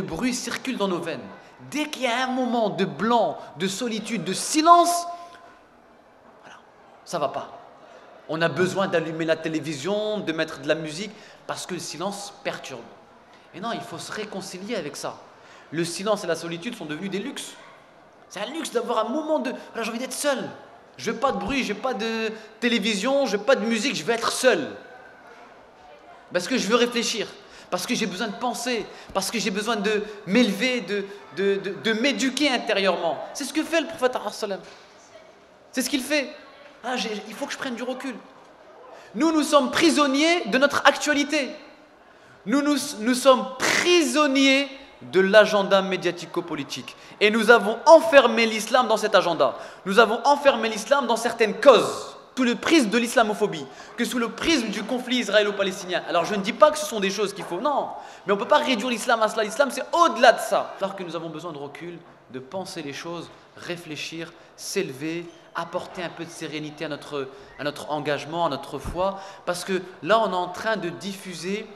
le bruit circule dans nos veines. Dès qu'il y a un moment de blanc, de solitude, de silence, voilà, ça ne va pas. On a besoin d'allumer la télévision, de mettre de la musique, parce que le silence perturbe. Et non, il faut se réconcilier avec ça. Le silence et la solitude sont devenus des luxes. C'est un luxe d'avoir un moment de... Voilà, j'ai envie d'être seul. Je veux pas de bruit, je veux pas de télévision, je veux pas de musique, je veux être seul. Parce que je veux réfléchir, parce que j'ai besoin de penser, parce que j'ai besoin de m'élever, de m'éduquer intérieurement. C'est ce que fait le prophète ﷺ. C'est ce qu'il fait. Ah, il faut que je prenne du recul. Nous sommes prisonniers de notre actualité. Nous sommes prisonniers de l'agenda médiatico-politique. Et nous avons enfermé l'islam dans cet agenda. Nous avons enfermé l'islam dans certaines causes, sous le prisme de l'islamophobie, que sous le prisme du conflit israélo-palestinien. Alors je ne dis pas que ce sont des choses qu'il faut, non, mais on ne peut pas réduire l'islam à cela. L'islam, c'est au-delà de ça. Alors que nous avons besoin de recul, de penser les choses, réfléchir, s'élever, apporter un peu de sérénité à notre engagement, à notre foi, parce que là, on est en train de diffuser,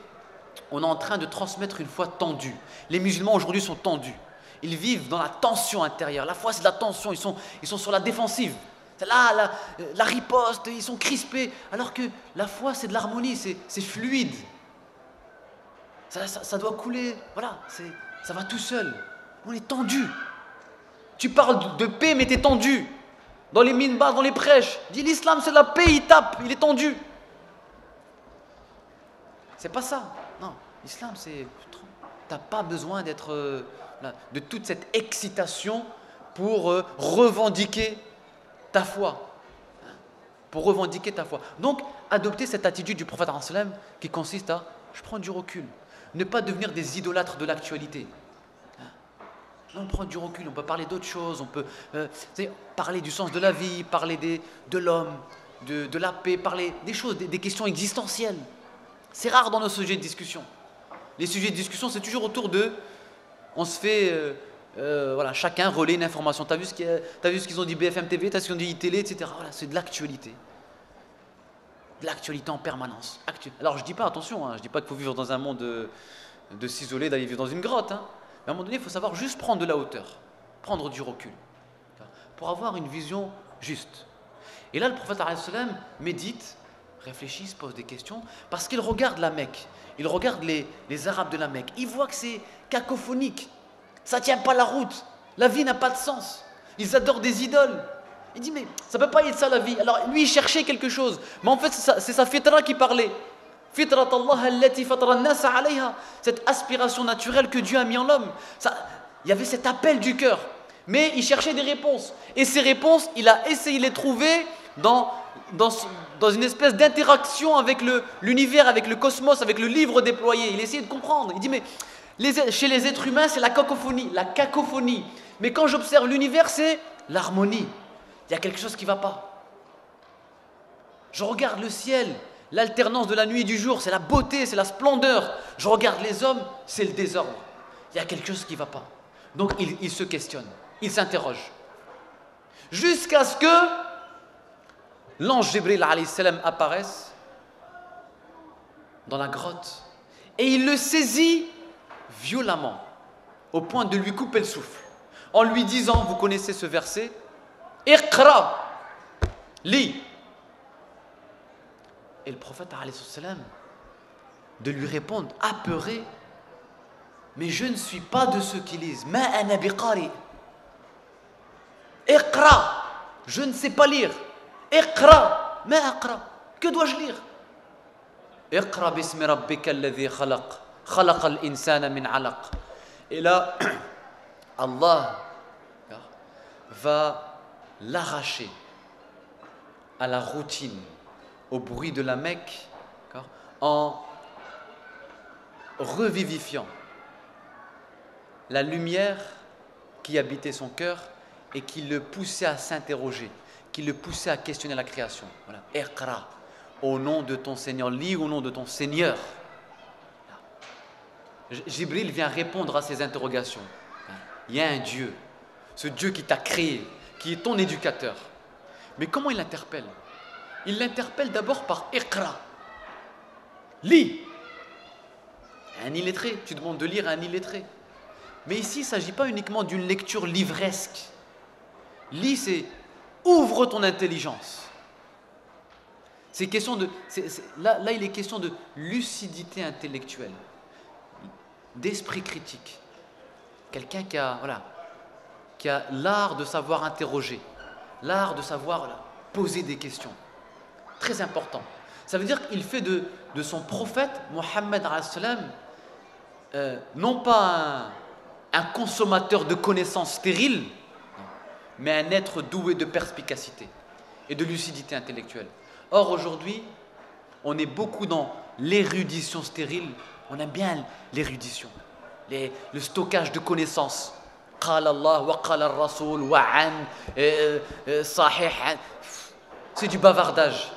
on est en train de transmettre une foi tendue. Les musulmans aujourd'hui sont tendus. Ils vivent dans la tension intérieure. La foi, c'est de la tension. Ils sont sur la défensive. C'est là, la riposte, ils sont crispés. Alors que la foi, c'est de l'harmonie, c'est fluide. Ça doit couler. Voilà, ça va tout seul. On est tendu. Tu parles de paix, mais tu es tendu. Dans les minbars, dans les prêches. Dis l'islam, c'est la paix, il tape, il est tendu. C'est pas ça. Non, l'islam, c'est... Tu n'as pas besoin d'être... de toute cette excitation pour revendiquer ta foi. Pour revendiquer ta foi. Donc, adopter cette attitude du prophète ﷺ qui consiste à je prends du recul. Ne pas devenir des idolâtres de l'actualité. On prend du recul, on peut parler d'autres choses, on peut parler du sens de la vie, parler de l'homme, de la paix, parler des choses, des questions existentielles. C'est rare dans nos sujets de discussion. Les sujets de discussion, c'est toujours autour de... On se fait... voilà, chacun relaie une information. T'as vu ce qu'ils ont dit BFM TV, t'as vu ce qu'ils ont dit iTélé, etc. Voilà, c'est de l'actualité. De l'actualité en permanence. Alors je dis pas, attention, je dis pas qu'il faut vivre dans un monde de s'isoler, d'aller vivre dans une grotte. Mais à un moment donné, il faut savoir juste prendre de la hauteur, prendre du recul, pour avoir une vision juste. Et là, le prophète ﷺ médite, réfléchit, se pose des questions, parce qu'il regarde la Mecque, il regarde les Arabes de la Mecque, il voit que c'est cacophonique, ça ne tient pas la route, la vie n'a pas de sens, ils adorent des idoles. Il dit, mais ça ne peut pas être ça la vie. Alors lui, il cherchait quelque chose, mais en fait, c'est sa fitra qui parlait. Fitrat Allah allati fatara an-nas 'alayha, cette aspiration naturelle que Dieu a mis en l'homme. Il y avait cet appel du cœur, mais il cherchait des réponses. Et ces réponses, il a essayé de les trouver dans une espèce d'interaction avec l'univers, avec le cosmos, avec le livre déployé. Il essayait de comprendre. Il dit, mais chez les êtres humains, c'est la cacophonie. Mais quand j'observe l'univers, c'est l'harmonie. Il y a quelque chose qui ne va pas. Je regarde le ciel. L'alternance de la nuit et du jour, c'est la beauté, c'est la splendeur. Je regarde les hommes, c'est le désordre. Il y a quelque chose qui ne va pas. Donc il se questionne, il s'interroge. Jusqu'à ce que l'ange Jibril alayhi salam apparaisse dans la grotte. Et il le saisit violemment, au point de lui couper le souffle. En lui disant, vous connaissez ce verset, « Iqra, lis ». Et le prophète alayhi salam de lui répondre apeuré, mais je ne suis pas de ceux qui lisent. Ma ana biqari. Iqra, je ne sais pas lire. Iqra, ma aqra. Que dois-je lire? Iqra bismi rabbika alladhi khalaq. Khalaqa al-insana min alaq. Et là, Allah va l'arracher à la routine, au bruit de la Mecque, en revivifiant la lumière qui habitait son cœur et qui le poussait à s'interroger, qui le poussait à questionner la création. Voilà. Iqra, au nom de ton Seigneur, lis au nom de ton Seigneur. Jibril vient répondre à ces interrogations. Il y a un Dieu, ce Dieu qui t'a créé, qui est ton éducateur. Mais comment il l'interpelle? Il l'interpelle d'abord par Iqra. Lis. Un illettré, tu demandes de lire à un illettré. Mais ici, il ne s'agit pas uniquement d'une lecture livresque. Lis, c'est ouvre ton intelligence. C'est question de, là, il est question de lucidité intellectuelle, d'esprit critique. Quelqu'un qui a l'art de savoir interroger, l'art de savoir poser des questions. Très important. Ça veut dire qu'il fait de son prophète, Mohammed, non pas un consommateur de connaissances stériles, mais un être doué de perspicacité et de lucidité intellectuelle. Or, aujourd'hui, on est beaucoup dans l'érudition stérile. On aime bien l'érudition, le stockage de connaissances. Qala Allah wa qala al-Rasoul wa an, sahih. C'est du bavardage.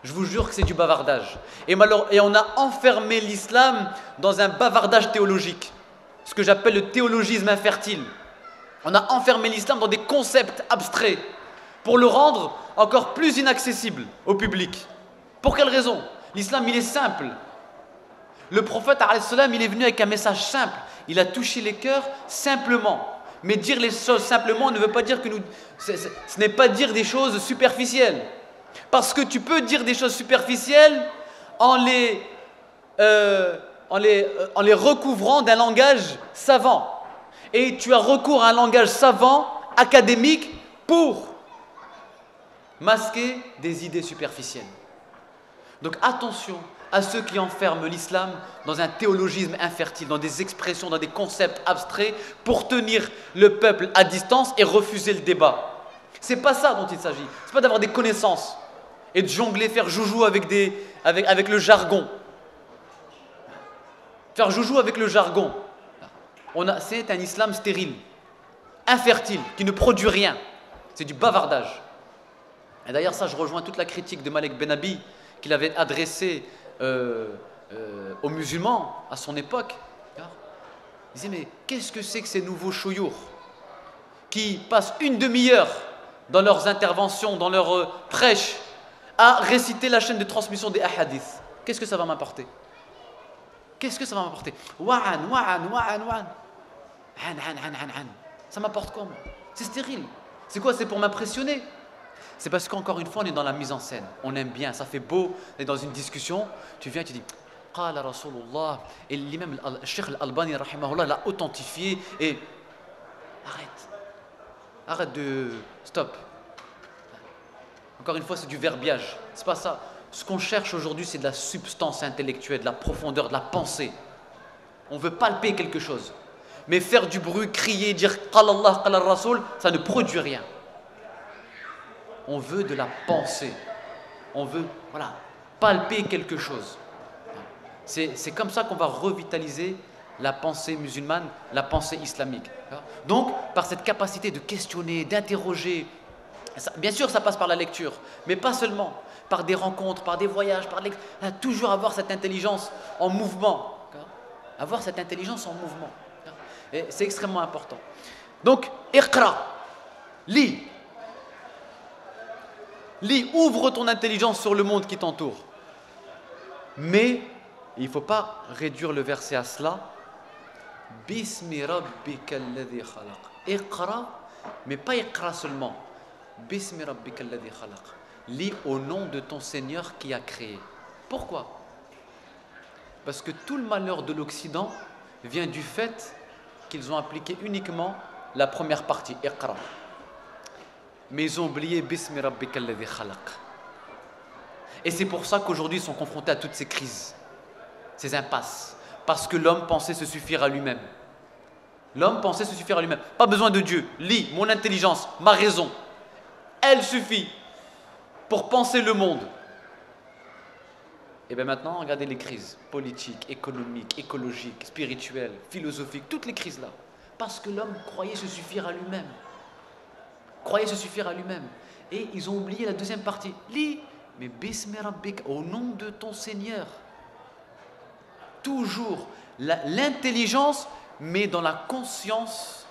Je vous jure que c'est du bavardage. Et on a enfermé l'islam dans un bavardage théologique, ce que j'appelle le théologisme infertile. On a enfermé l'islam dans des concepts abstraits pour le rendre encore plus inaccessible au public. Pour quelle raison? L'islam, il est simple. Le prophète, il est venu avec un message simple. Il a touché les cœurs simplement. Mais dire les choses simplement ne veut pas dire que ce n'est pas dire des choses superficielles. Parce que tu peux dire des choses superficielles en les recouvrant d'un langage savant. Et tu as recours à un langage savant, académique, pour masquer des idées superficielles. Donc attention à ceux qui enferment l'islam dans un théologisme infertile, dans des expressions, dans des concepts abstraits pour tenir le peuple à distance et refuser le débat. C'est pas ça dont il s'agit. C'est pas d'avoir des connaissances et de jongler, faire joujou avec le jargon. Faire joujou avec le jargon. C'est un islam stérile, infertile, qui ne produit rien. C'est du bavardage. Et d'ailleurs, ça, je rejoins toute la critique de Malik Benabi qu'il avait adressée aux musulmans à son époque. Il disait, mais qu'est-ce que c'est que ces nouveaux chouyours qui passent une demi-heure dans leurs interventions, dans leurs prêches, à réciter la chaîne de transmission des hadiths? Qu'est-ce que ça va m'apporter? Qu'est-ce que ça va m'apporter? Ça m'apporte quoi, moi? C'est stérile. C'est quoi? C'est pour m'impressionner. C'est parce qu'encore une fois, on est dans la mise en scène. On aime bien, ça fait beau. On est dans une discussion, tu viens et tu dis Qala Rasulullah. Et l'imam Cheikh Al-Albani, rahimahullah, l'a authentifié. Et arrête de. Stop. Encore une fois, c'est du verbiage. C'est pas ça. Ce qu'on cherche aujourd'hui, c'est de la substance intellectuelle, de la profondeur, de la pensée. On veut palper quelque chose. Mais faire du bruit, crier, dire Qala Allah, Qala Rasul, ça ne produit rien. On veut de la pensée. On veut, palper quelque chose. C'est comme ça qu'on va revitaliser la pensée musulmane, la pensée islamique. Donc, par cette capacité de questionner, d'interroger, bien sûr, ça passe par la lecture, mais pas seulement. Par des rencontres, par des voyages, toujours avoir cette intelligence en mouvement. Avoir cette intelligence en mouvement. Et c'est extrêmement important. Donc, iqra, lis. Lis, ouvre ton intelligence sur le monde qui t'entoure. Mais il ne faut pas réduire le verset à cela. Bismi rabbika alladhi khalaq. Iqra, mais pas iqra seulement. Bismi rabbika alladhi khalaq. Lis au nom de ton Seigneur qui a créé. Pourquoi? Parce que tout le malheur de l'Occident vient du fait qu'ils ont appliqué uniquement la première partie, Iqra. Mais ils ont oublié Bismi Rabbika alladhi khalaq. Et c'est pour ça qu'aujourd'hui ils sont confrontés à toutes ces crises, ces impasses. Parce que l'homme pensait se suffire à lui-même. L'homme pensait se suffire à lui-même. Pas besoin de Dieu. Lis, mon intelligence, ma raison, elle suffit pour penser le monde. Et bien maintenant, regardez les crises politiques, économiques, écologiques, spirituelles, philosophiques, toutes les crises là. Parce que l'homme croyait se suffire à lui-même. Croyait se suffire à lui-même. Et ils ont oublié la deuxième partie. Lis, mais Bismi Rabbik, au nom de ton Seigneur. Toujours l'intelligence, mais dans la conscience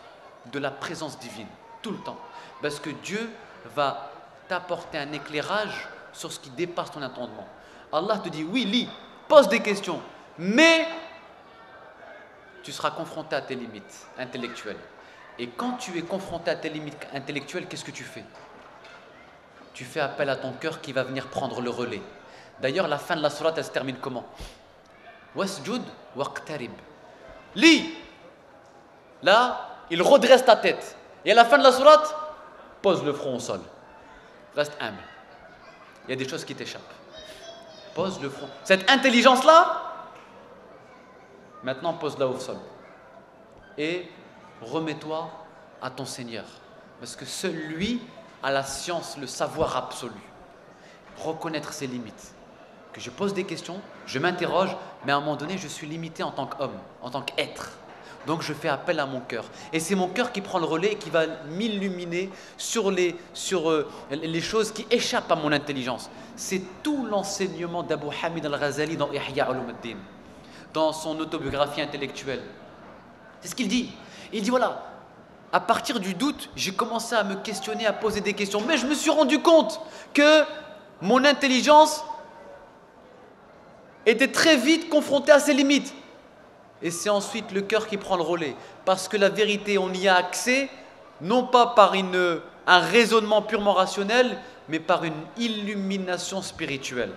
de la présence divine. Tout le temps. Parce que Dieu va t'apporter un éclairage sur ce qui dépasse ton entendement. Allah te dit, oui, lis, pose des questions, mais tu seras confronté à tes limites intellectuelles. Et quand tu es confronté à tes limites intellectuelles, qu'est-ce que tu fais? Tu fais appel à ton cœur qui va venir prendre le relais. D'ailleurs, la fin de la sourate, elle se termine comment? Wasjud waqtarib. Lis. Là, il redresse ta tête. Et à la fin de la sourate, pose le front au sol. Reste humble. Il y a des choses qui t'échappent. Pose le front. Cette intelligence-là, maintenant pose-la au sol. Et remets-toi à ton Seigneur. Parce que seul lui a la science, le savoir absolu. Reconnaître ses limites. Que je pose des questions, je m'interroge, mais à un moment donné, je suis limité en tant qu'homme, en tant qu'être. Donc je fais appel à mon cœur. Et c'est mon cœur qui prend le relais et qui va m'illuminer sur les choses qui échappent à mon intelligence. C'est tout l'enseignement d'Abu Hamid al-Ghazali dans Ihya Ulumuddin, dans son autobiographie intellectuelle. C'est ce qu'il dit. Il dit voilà, à partir du doute, j'ai commencé à me questionner, à poser des questions. Mais je me suis rendu compte que mon intelligence était très vite confrontée à ses limites. Et c'est ensuite le cœur qui prend le relais. Parce que la vérité, on y a accès, non pas par un raisonnement purement rationnel, mais par une illumination spirituelle.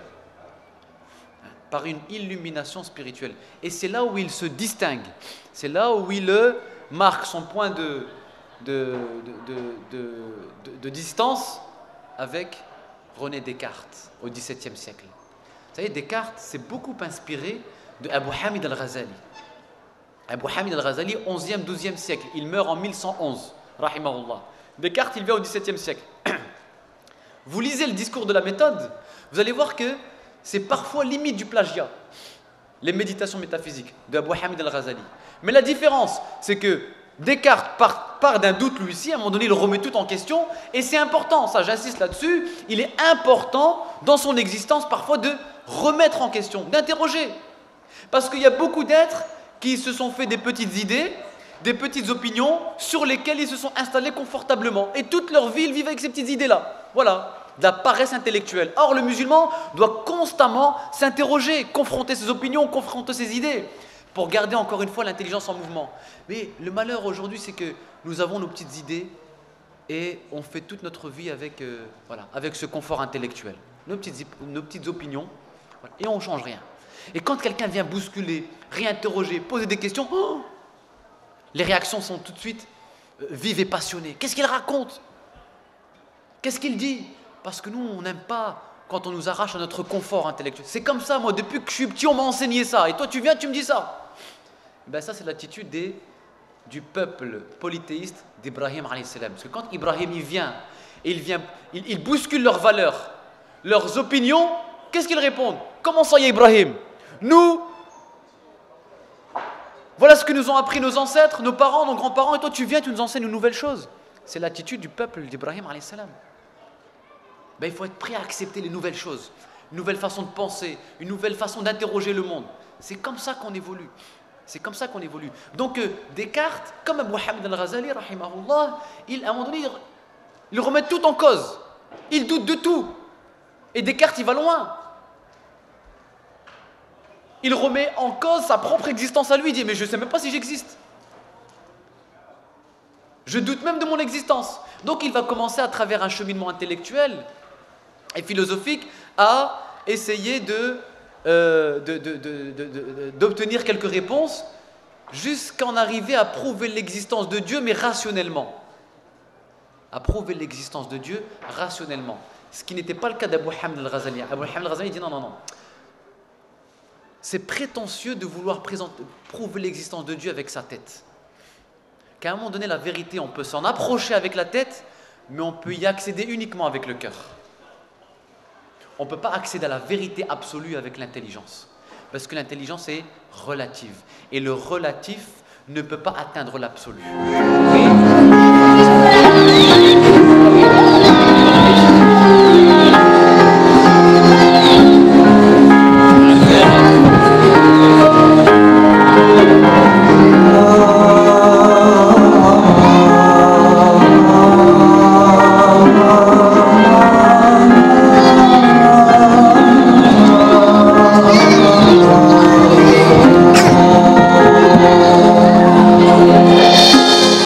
Par une illumination spirituelle. Et c'est là où il se distingue. C'est là où il marque son point de distance avec René Descartes au XVIIe siècle. Vous savez, Descartes s'est beaucoup inspiré de Abu Hamid al-Ghazali. Abu Hamid al-Ghazali, 11e, 12e siècle. Il meurt en 1111, rahimahullah. Descartes, il vient au XVIIe siècle. Vous lisez le discours de la méthode, vous allez voir que c'est parfois limite du plagiat. Les méditations métaphysiques de Abu Hamid al-Ghazali. Mais la différence, c'est que Descartes part d'un doute lui aussi, à un moment donné, il remet tout en question. Et c'est important, ça j'insiste là-dessus, il est important dans son existence parfois de remettre en question, d'interroger. Parce qu'il y a beaucoup d'êtres qui se sont fait des petites idées, des petites opinions sur lesquelles ils se sont installés confortablement. Et toute leur vie, ils vivent avec ces petites idées-là. Voilà, de la paresse intellectuelle. Or, le musulman doit constamment s'interroger, confronter ses opinions, confronter ses idées, pour garder encore une fois l'intelligence en mouvement. Mais le malheur aujourd'hui, c'est que nous avons nos petites idées et on fait toute notre vie avec, avec ce confort intellectuel. Nos petites opinions, voilà, et on ne change rien. Et quand quelqu'un vient bousculer, réinterroger, poser des questions, les réactions sont tout de suite vives et passionnées. Qu'est-ce qu'il raconte? Qu'est-ce qu'il dit? Parce que nous, on n'aime pas quand on nous arrache à notre confort intellectuel. C'est comme ça, moi, depuis que je suis petit, on m'a enseigné ça. Et toi, tu viens, tu me dis ça. Ben ça, c'est l'attitude du peuple polythéiste d'Ibrahim alayhi salam. Parce que quand Ibrahim il bouscule leurs valeurs, leurs opinions, qu'est-ce qu'ils répondent? Comment ça y est, Ibrahim? Nous, voilà ce que nous ont appris nos ancêtres, nos parents, nos grands-parents, et toi tu viens, tu nous enseignes une nouvelle chose. C'est l'attitude du peuple d'Ibrahim alayhi salam. Ben, il faut être prêt à accepter les nouvelles choses, une nouvelle façon de penser, une nouvelle façon d'interroger le monde. C'est comme ça qu'on évolue. C'est comme ça qu'on évolue. Donc Descartes, comme Abu Hamid al-Ghazali, rahimahullah, à un moment donné, il remet tout en cause. Il doute de tout. Et Descartes, il va loin. Il remet en cause sa propre existence à lui. Il dit, mais je ne sais même pas si j'existe. Je doute même de mon existence. Donc il va commencer à travers un cheminement intellectuel et philosophique à essayer d'obtenir quelques réponses jusqu'à en arriver à prouver l'existence de Dieu, mais rationnellement. À prouver l'existence de Dieu rationnellement. Ce qui n'était pas le cas d'Abu Hamid al-Ghazali. Abu Hamid al-Ghazali dit non. C'est prétentieux de vouloir prouver l'existence de Dieu avec sa tête. Qu'à un moment donné, la vérité, on peut s'en approcher avec la tête, mais on peut y accéder uniquement avec le cœur. On ne peut pas accéder à la vérité absolue avec l'intelligence. Parce que l'intelligence est relative. Et le relatif ne peut pas atteindre l'absolu. Oui.